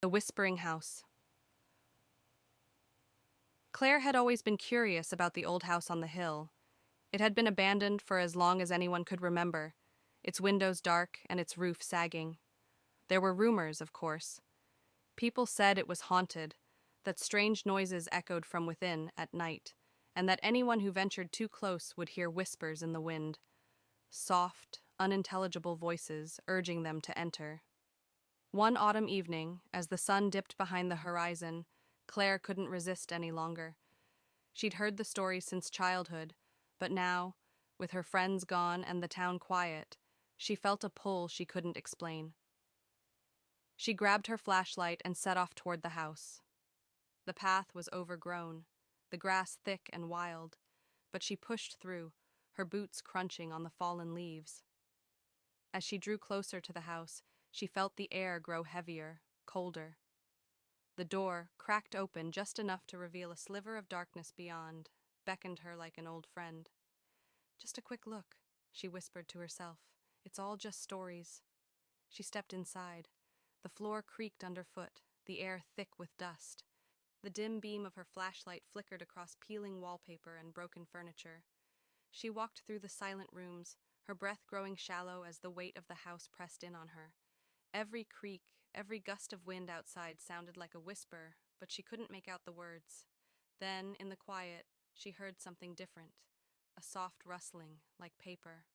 The Whispering House. Claire had always been curious about the old house on the hill. It had been abandoned for as long as anyone could remember, its windows dark and its roof sagging. There were rumors, of course. People said it was haunted, that strange noises echoed from within at night, and that anyone who ventured too close would hear whispers in the wind, soft, unintelligible voices urging them to enter. One autumn evening, as the sun dipped behind the horizon, Claire couldn't resist any longer. She'd heard the story since childhood, but now, with her friends gone and the town quiet, she felt a pull she couldn't explain. She grabbed her flashlight and set off toward the house. The path was overgrown, the grass thick and wild, but she pushed through, her boots crunching on the fallen leaves. As she drew closer to the house, she felt the air grow heavier, colder. The door, cracked open just enough to reveal a sliver of darkness beyond, beckoned her like an old friend. "Just a quick look," she whispered to herself. "It's all just stories." She stepped inside. The floor creaked underfoot, the air thick with dust. The dim beam of her flashlight flickered across peeling wallpaper and broken furniture. She walked through the silent rooms, her breath growing shallow as the weight of the house pressed in on her. Every creak, every gust of wind outside sounded like a whisper, but she couldn't make out the words. Then, in the quiet, she heard something different, a soft rustling, like paper.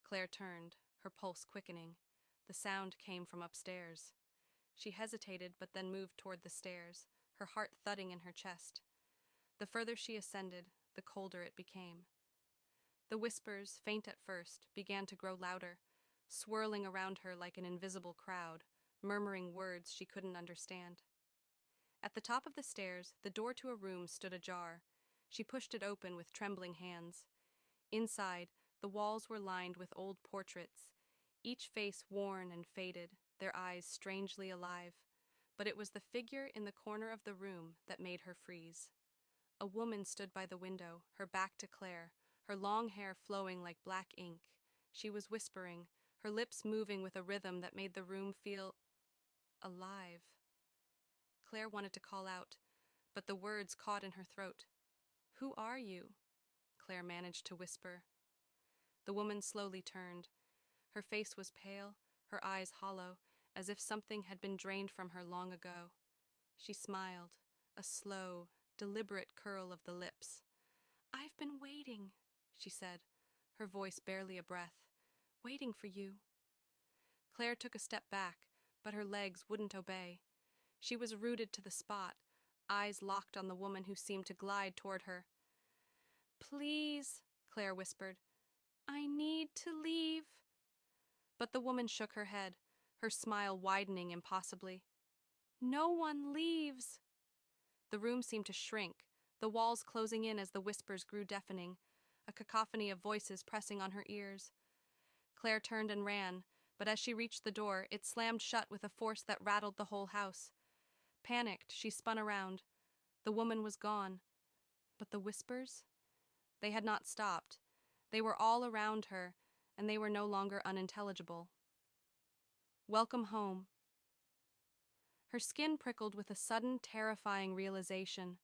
Claire turned, her pulse quickening. The sound came from upstairs. She hesitated, but then moved toward the stairs, her heart thudding in her chest. The further she ascended, the colder it became. The whispers, faint at first, began to grow louder, swirling around her like an invisible crowd, murmuring words she couldn't understand. At the top of the stairs, the door to a room stood ajar. She pushed it open with trembling hands. Inside, the walls were lined with old portraits, each face worn and faded, their eyes strangely alive. But it was the figure in the corner of the room that made her freeze. A woman stood by the window, her back to Claire, her long hair flowing like black ink. She was whispering, her lips moving with a rhythm that made the room feel alive. Claire wanted to call out, but the words caught in her throat. "Who are you?" Claire managed to whisper. The woman slowly turned. Her face was pale, her eyes hollow, as if something had been drained from her long ago. She smiled, a slow, deliberate curl of the lips. "I've been waiting," she said, her voice barely a breath. "Waiting for you." Claire took a step back, but her legs wouldn't obey. She was rooted to the spot, eyes locked on the woman who seemed to glide toward her. "Please," Claire whispered. "I need to leave." But the woman shook her head, her smile widening impossibly. "No one leaves." The room seemed to shrink, the walls closing in as the whispers grew deafening, a cacophony of voices pressing on her ears. Claire turned and ran, but as she reached the door, it slammed shut with a force that rattled the whole house. Panicked, she spun around. The woman was gone. But the whispers? They had not stopped. They were all around her, and they were no longer unintelligible. "Welcome home." Her skin prickled with a sudden, terrifying realization.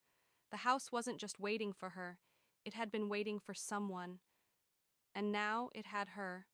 The house wasn't just waiting for her, it had been waiting for someone. And now it had her.